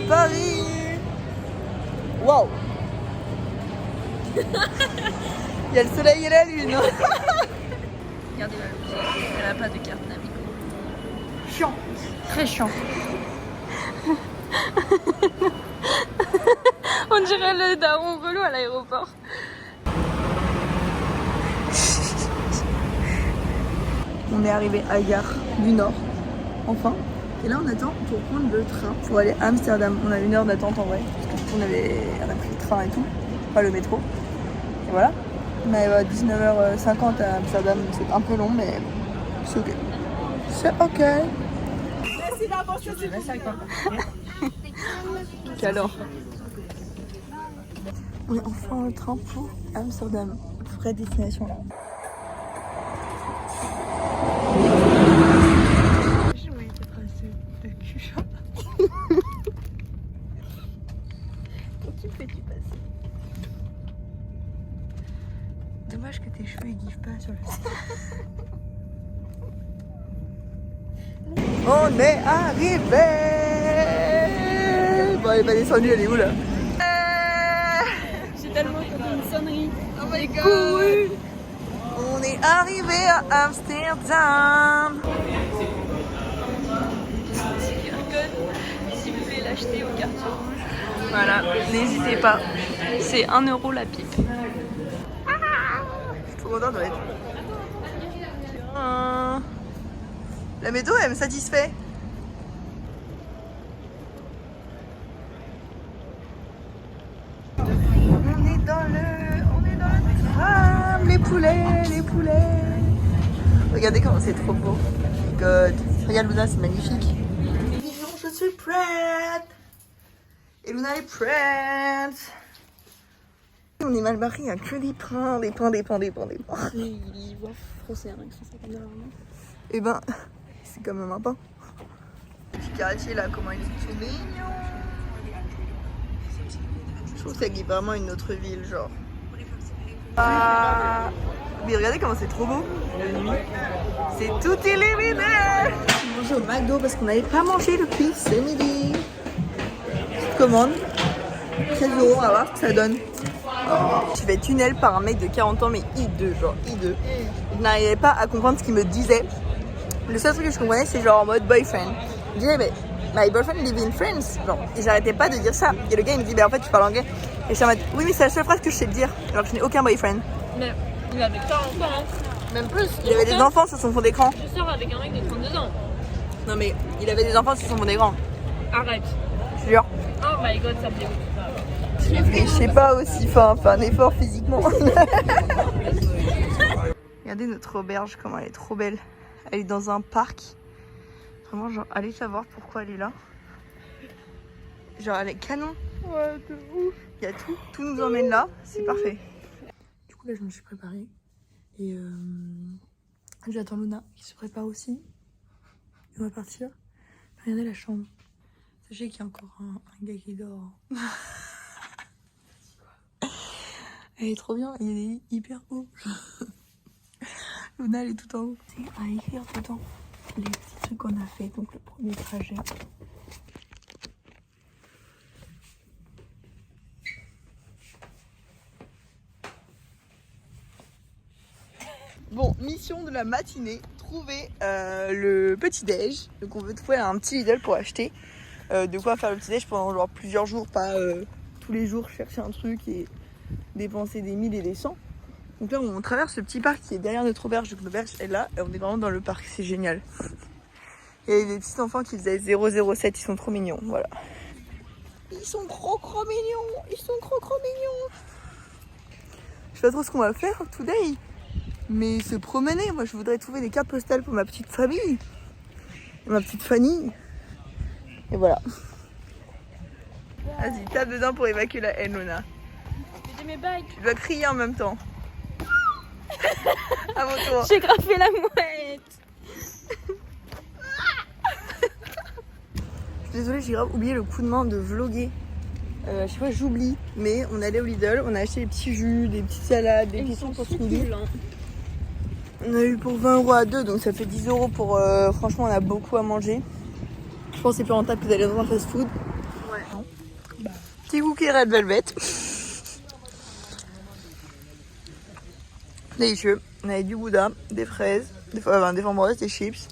Paris. Waouh. Il y a le soleil et la lune. Regardez la logique, elle a pas de carte Navigo. Chiant. Très chiant. On dirait le daron relou à l'aéroport. On est arrivé à Gare du Nord, enfin. Et là, on attend pour prendre le train pour aller à Amsterdam. On a 1 heure d'attente en vrai, parce qu'on a pris le train et tout, pas le métro. Et voilà. On arrive à 19h50 à Amsterdam, c'est un peu long, mais c'est ok. C'est ok. Qu'alors. On est enfin en train pour Amsterdam, vraie destination. Dommage que tes cheveux ils givent pas sur le site. On est arrivé. Bon, elle est pas descendue, elle est où là? J'ai tellement entendu une sonnerie. Oh my god. On est arrivé à Amsterdam. Si vous voulez l'acheter au quartier rouge. Voilà, n'hésitez pas. C'est 1 € la pipe. Trop content de être. La météo elle me satisfait. On est dans le tram, les poulets. Regardez comment c'est trop beau. God. Regarde Luna, c'est magnifique. Je suis prête. Et Luna est prête. On est mal barré, il n'y a que des pains. Il voit français, hein, ça comme ça. Et ben, c'est quand même un pain. Petit quartier là, comment il est tout mignon. Je trouve que ça guide vraiment une autre ville, genre. Ah, mais regardez comment c'est trop beau. C'est tout illuminé. On mange au McDo parce qu'on n'avait pas mangé depuis ce midi. Petite commande. 13 €, on va voir ce que ça donne. Je vais tunnel par un mec de 40 ans, mais hideux, genre hideux. Je n'arrivais pas à comprendre ce qu'il me disait. Le seul truc que je comprenais, c'est genre en mode boyfriend. Je disais, mais my boyfriend live in France. Genre, et j'arrêtais pas de dire ça. Et le gars, il me dit, bah en fait, tu parles anglais. Et je suis en mode, oui, mais c'est la seule phrase que je sais te dire. Alors que je n'ai aucun boyfriend. Mais il avait 40 ans, hein. Même plus. Il avait des enfants sur son fond d'écran. Je sors avec un mec de 32 ans. Non, mais il avait des enfants sur son fond d'écran. Arrête. Je jure. Oh my god, ça me dégoûte. Et je sais pas aussi, enfin, un effort physiquement. Regardez notre auberge, comment elle est trop belle. Elle est dans un parc. Vraiment, genre, allez savoir pourquoi elle est là. Genre, elle est canon. Ouais, de ouf. Il y a tout. Tout nous emmène là. C'est parfait. Du coup, là, je me suis préparée. Et j'attends Luna qui se prépare aussi. Et on va partir. Regardez la chambre. Sachez qu'il y a encore un gars qui dort. Elle est trop bien. Il est hyper haut. Luna, elle est tout en haut. C'est à écrire dedans les petits trucs qu'on a fait, donc le premier trajet. Bon, mission de la matinée, trouver le petit-déj. Donc on veut trouver un petit Lidl pour acheter de quoi faire le petit-déj pendant genre plusieurs jours, pas tous les jours chercher un truc et dépenser des 1000 et des 100. Donc là on traverse ce petit parc qui est derrière notre auberge, donc l'auberge est là et on est vraiment dans le parc, c'est génial. Il y a des petits enfants qui faisaient 007, ils sont trop mignons, voilà. Ils sont trop mignons, Je sais pas trop ce qu'on va faire today, mais se promener, moi je voudrais trouver des cartes postales pour ma petite famille, ma petite Fanny, et voilà. Vas-y, tape dedans pour évacuer la haine, Luna. J'ai mes bagues. Tu dois crier en même temps. À mon tour. J'ai graffé la mouette. Je suis désolée, j'ai grave oublié le coup de main de vlogger. Je sais pas, j'oublie, mais on allait au Lidl, on a acheté des petits jus, des petites salades, des petits pour ce midi. On a eu pour 20 € à deux, donc ça fait 10 € pour... franchement, on a beaucoup à manger. Je pense que c'est plus rentable que d'aller dans un fast-food. Ouais. Petit cookie Red Velvet. Délicieux. On avait du gouda, des fraises, des framboises, des chips,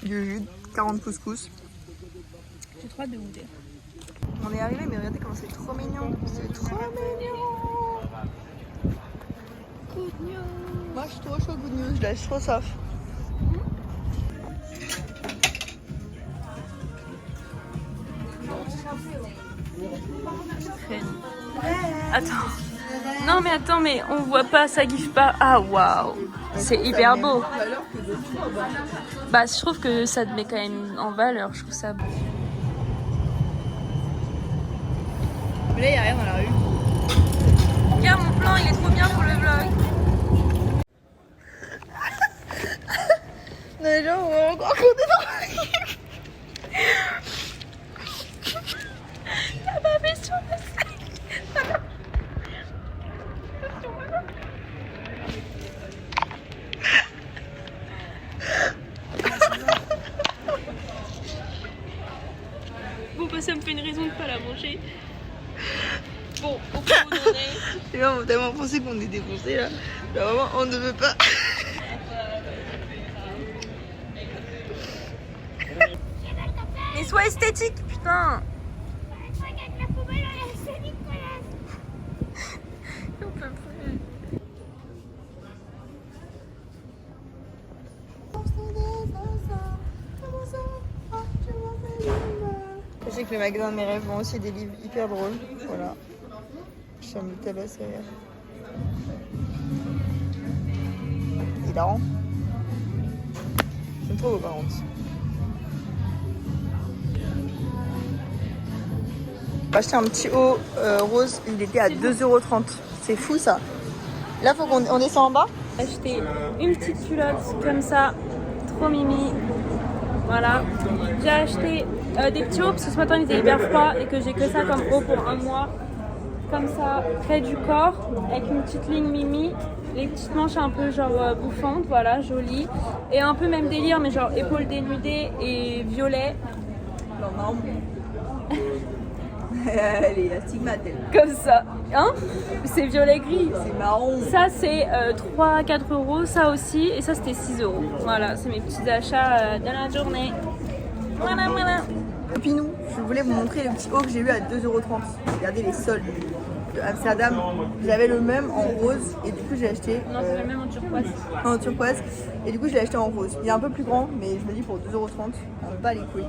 du jus, 40 couscous. J'ai trop hâte de goûter. On est arrivé, mais regardez comment c'est trop mignon. C'est trop mignon. Good news. Moi, je suis trop chaud, good news. Je lâche trop soif. Attends. Non mais attends, mais on voit pas, ça gifle pas. Ah waouh, c'est hyper beau. Bah je trouve que ça te met quand même en valeur, je trouve ça beau. Mais là, il n'y a rien dans la rue. Regarde mon plan, il est trop bien pour le vlog. Les gens vont encore compter dans La babe est sur le sac. Bon bah ça me fait une raison de pas la manger. Bon, au point où on en est. Les gens vont tellement penser qu'on est défoncés là. Là, vraiment, on ne veut pas. Mais sois esthétique, putain. On peut plus. Je sais que les magasins de mes rêves ont aussi des livres hyper drôles. Voilà. Je suis me tabasser. Hilarant. C'est trop beau par contre. J'ai acheté un petit haut rose, il était à 2,30 €. C'est fou ça. Là, faut qu'on descend en bas. J'ai acheté une petite culotte comme ça, trop mimi. Voilà. J'ai acheté des petits hauts parce que ce matin il était hyper froid et que j'ai que ça comme haut pour un mois. Comme ça, près du corps, avec une petite ligne mimi. Les petites manches un peu genre bouffantes, voilà, jolies. Et un peu même délire, mais genre épaules dénudées et violet. Non, non. Elle est astigmate, elle. Comme ça. Hein? C'est violet gris. C'est marron. Ça c'est 3-4 €, ça aussi, et ça c'était 6 €. Voilà, c'est mes petits achats de la journée. Voilà, voilà. Et puis nous, je voulais vous montrer le petit haut que j'ai eu à 2,30 €. Regardez les soldes de Amsterdam. J'avais le même en rose et du coup j'ai acheté Non, c'est le même en turquoise. en turquoise et du coup je l'ai acheté en rose. Il est un peu plus grand mais je me dis pour 2,30 €, on bat les couilles.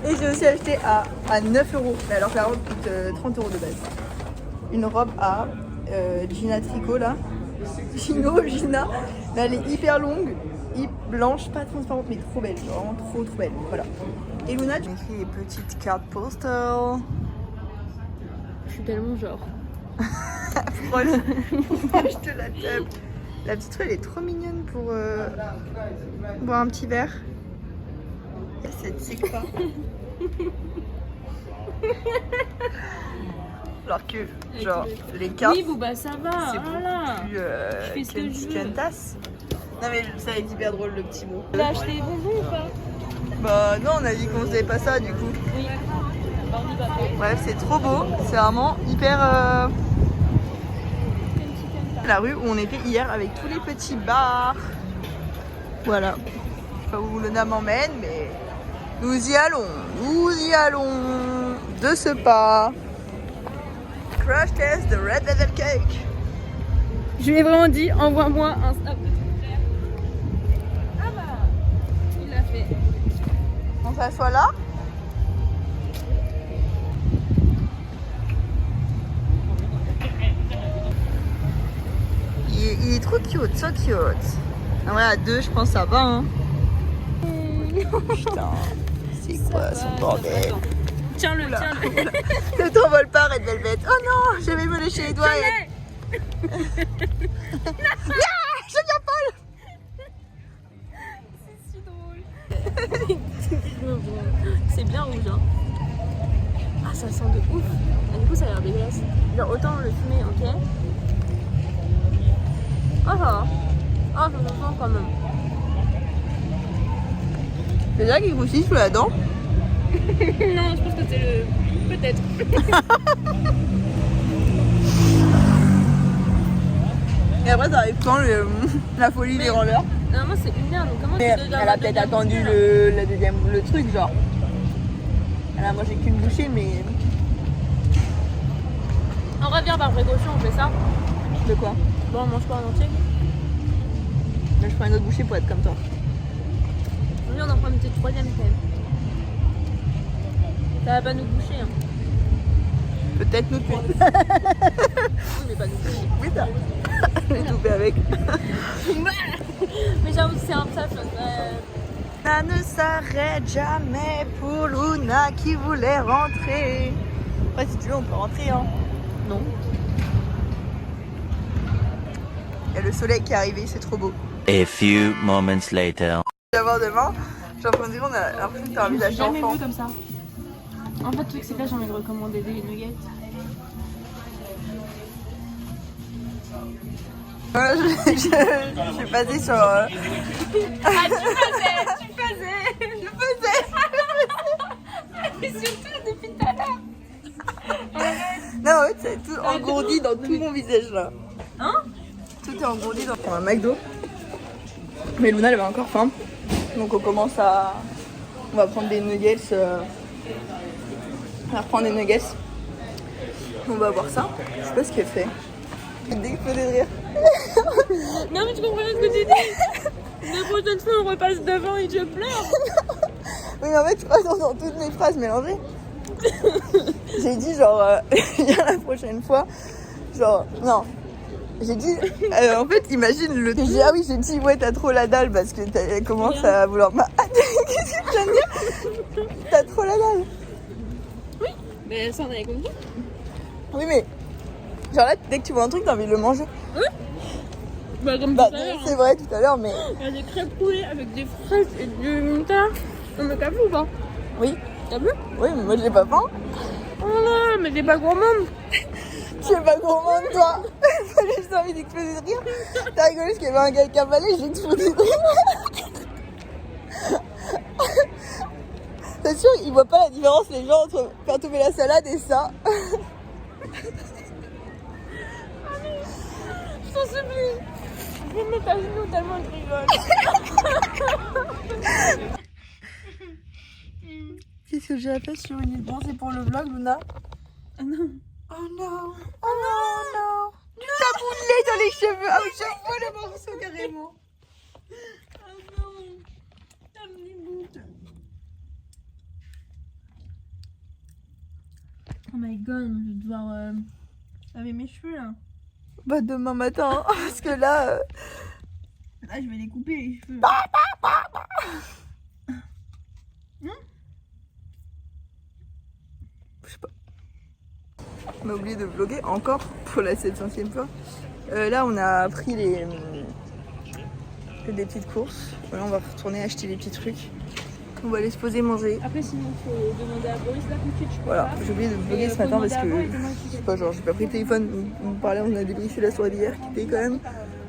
Et j'ai aussi acheté à 9 €. Mais alors que la robe coûte 30 € de base. Une robe à Gina Tricot là. Gina. Mais elle est hyper longue, blanche, pas transparente mais trop belle. Genre vraiment trop belle. Voilà. Et Luna, j'ai écrit les petites cartes postales. Je suis tellement genre. Je te la tape. La petite fille elle est trop mignonne pour boire un petit verre. C'est quoi? Alors que genre les cartes Oui, bah ça va. c'est beaucoup Voilà. plus Je fais ce que je veux. Kentas. Non mais ça va être hyper drôle le petit mot. Tu as acheté des bonbons ou pas? Bah non, on a dit qu'on faisait pas ça du coup. Oui. Bah on y va. Bref, c'est trop beau, c'est vraiment hyper la rue où on était hier avec tous les petits bars. Voilà. Je sais pas où Luna m'emmène, mais nous y allons de ce pas. Crash test de Red Velvet Cake. Je lui ai vraiment dit, envoie-moi un snap de ton frère. Ah bah, il l'a fait. On s'assoit là. Il est trop cute, so cute. Ah ouais, à deux, je pense que ça va. Hein. Putain, c'est quoi ce bordel? Tiens-le, tiens-le. Ne t'envole pas, Red Velvet. Oh non, je vais me lécher les doigts. Non, je viens pas. C'est si drôle. C'est bien rouge, hein. Ah, ça sent de ouf. Ah, du coup, ça a l'air dégueulasse. Genre, autant le fumer, ok. Oh, ça va. Ah, ça sent quand même. C'est déjà qu'il croustille sous la dent. Non, je pense que c'est le Peut-être. Et après, ça arrive quand la folie des rollers. Normalement, c'est 1h, donc comment tu Mais dois elle a peut-être attendu le truc, genre. Elle a mangé qu'une bouchée, mais. On revient par précaution, on fait ça. De quoi? Bon, on mange pas en entier. Mais je prends une autre bouchée pour être comme toi. Lui, on en prend une petite troisième quand même. Ça va pas nous boucher. Hein. Peut-être nous tuer. Oui, mais pas nous boucher. Oui, ça. Je vais tout fait avec. Mais j'avoue que c'est un ça. Ça ne s'arrête jamais pour Luna qui voulait rentrer. Après, si tu veux, on peut rentrer, hein. Non. Il y a le soleil qui est arrivé, c'est trop beau. A few moments later. Tu vas voir demain, j'ai l'impression qu'on a l'impression que t'as envie d'acheter Jamais enfant. vu comme ça. En fait, le truc, c'est que là, j'ai envie de recommander des nuggets. Voilà, je suis passée sur. Ah, tu faisais. Et surtout, depuis tout à l'heure. Non, en fait, c'est tout engourdi dans tout mon visage là. Hein? Tout est engourdi dans. On prend un McDo. Mais Luna, elle avait encore faim. Donc, on commence à. On va prendre des nuggets. On va reprendre des nuggets. On va voir ça. Je sais pas ce qu'elle fait. D'exploser de rire. Non, mais tu comprends bien ce que tu dis. La prochaine fois, on repasse devant et je pleure. Oui, mais en fait, je crois que j'entends toutes mes phrases mélangées. J'ai dit, genre, la prochaine fois, genre, non. J'ai dit, en fait, imagine le. J'ai dit, ah oui, j'ai dit, ouais, t'as trop la dalle parce que elle commence à vouloir. Qu'est-ce que tu viens de dire? T'as trop la dalle. Oui, mais ça, on avait compris. Oui, mais. Genre là, dès que tu vois un truc, t'as envie de le manger. Oui. Bah, comme Bah, tout à l'heure. c'est vrai tout à l'heure, mais. Il y a des crêpes poulet avec des fraises et du moutarde. Non, mais t'as vu ou pas? Oui. T'as vu? Oui, mais moi, j'ai pas faim. Oh non, mais t'es pas gourmande. Tu es pas gourmande, toi. J'ai juste envie d'exploser de rire. T'as rigolé parce qu'il y avait un gars qui avalait, j'ai explosé de rire. C'est sûr, ils voient pas la différence, les gens, entre faire tomber la salade et ça. Je t'en supplie. Je vais me mettre à genoux tellement je rigole. Qu'est-ce que j'ai fait sur une île? Bon, c'est pour le vlog, Luna. Ah non. Oh non. Oh non, non. Du taboulé dans les cheveux. Ah oui, je vois le morceau carrément. Oh non. T'as mis bout. Oh my god, je vais devoir laver mes cheveux là. Bah, demain matin, parce que là. Là, je vais les couper les cheveux. Je sais pas. On a oublié de vlogger encore pour la 700e fois. Là, on a pris des petites courses. Voilà, on va retourner acheter des petits trucs. On va aller se poser manger. Après, sinon, il faut demander à Boris là tout de suite. Je peux Voilà, pas. j'ai oublié de vlogger ce matin parce que je sais pas, genre j'ai pas pris le téléphone. On parlait, on a débriefé la soirée d'hier qui était quand même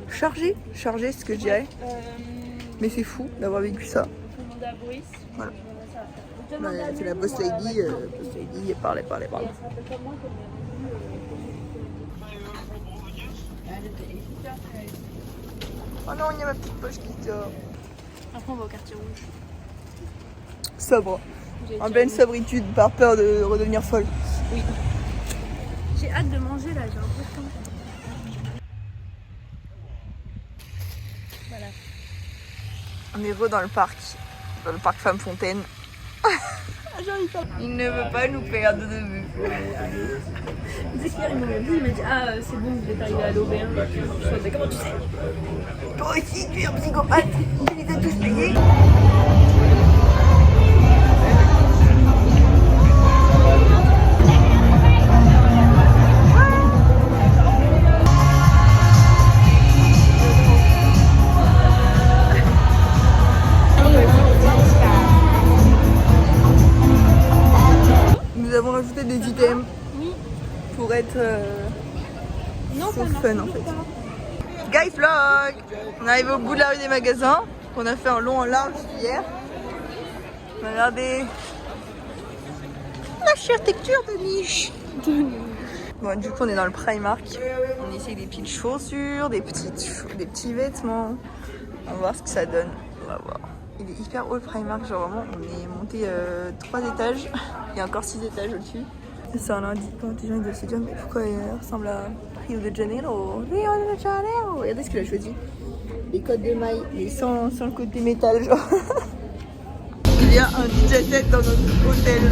chargée, c'est ce que je dirais. Mais c'est fou d'avoir vécu ça. Demander à Boris. Voilà. Demande à C'est la boss lady, elle parlait. Oh non, il y a ma petite poche qui sort. Après, on va au quartier rouge. Sobre. En pleine sobritude, par peur de redevenir folle. Oui. J'ai hâte de manger là, j'ai un peu faim. Voilà. On est dans le parc Femme Fontaine. Il ne veut pas nous perdre de vue. Tu sais qu'hier, il m'a dit, ah, c'est bon, vous êtes arrivé à l'auberge. Je suis dit, comment tu sais? Toi aussi, tu es un psychopathe. Tu les as tous payés. Nous avons rajouté des items pour être so fun en fait. Guys vlog. On est arrivé au bout de la rue des magasins. On a fait un long en large hier. Regardez. L'architecture de niche. Bon, du coup, on est dans le Primark. On essaye des petites chaussures, des petits vêtements. On va voir ce que ça donne. On va voir. Il est hyper haut le Primark, genre vraiment, on est monté 3 étages. Il y a encore 6 étages au-dessus. C'est un lundi, quand les gens ils doivent se dire, mais pourquoi il ressemble à Rio de Janeiro? Rio de Janeiro! Regardez ce qu'il a choisi. Les codes de maille, mais sans le côté métal, genre. Il y a un DJ set dans notre hôtel.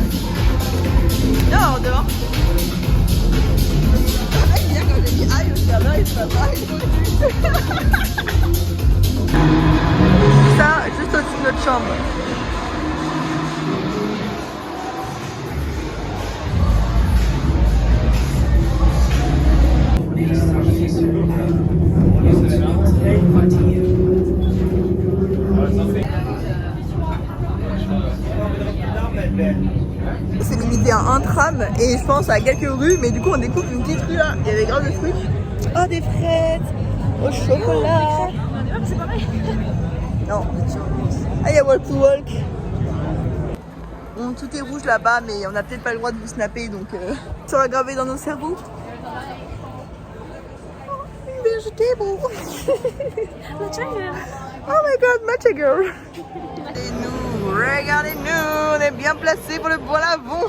Dehors, dehors. Hier, quand j'ai dit aïe, je suis là, il se passe pas, ça, juste au-dessus de notre chambre. C'est limité à un tram et je pense à quelques rues, mais du coup on découpe une petite rue là. Il y avait grave de trucs. Oh, des fraises au chocolat. C'est pareil. Non, ah, il y a Walk to Walk. Bon, tout est rouge là-bas, mais on n'a peut-être pas le droit de vous snapper, donc ça va graver dans nos cerveaux. Vegetable. Oh my god, matcha girl. Regardez-nous, on est bien placés pour le bois lavon.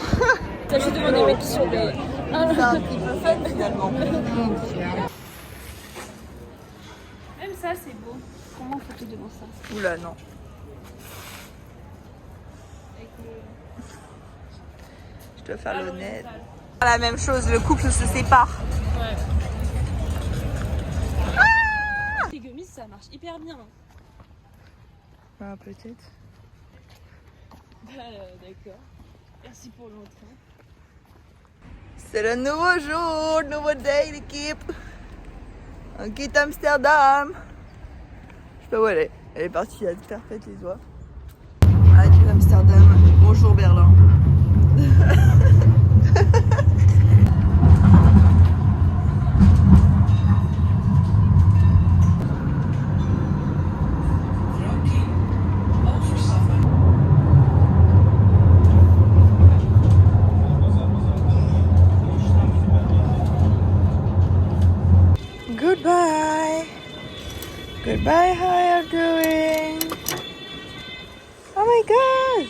T'as juste devant des mecs qui surveillent. C'est un petit peu fun finalement. Même ça, c'est beau. Comment on photo devant ça? Oula, non. Je dois faire l'honnête. La même chose, le couple se sépare. Ouais. Les gummies, ça marche hyper bien. Ah, peut-être. D'accord. Merci pour l'entrée. C'est le nouveau jour, nouveau day l'équipe. On quitte Amsterdam. Je sais pas où elle est. Elle est partie à faire fête les oies. Adieu Amsterdam. Bonjour Berlin. Goodbye. Goodbye, how are you doing? Oh my god.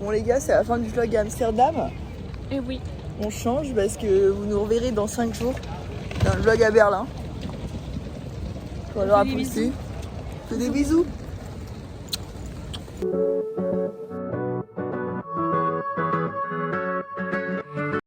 Bon les gars, c'est la fin du vlog à Amsterdam. Et oui. On change parce que vous nous reverrez dans 5 jours dans le vlog à Berlin. Voilà, Des bisous. Fais des bisous.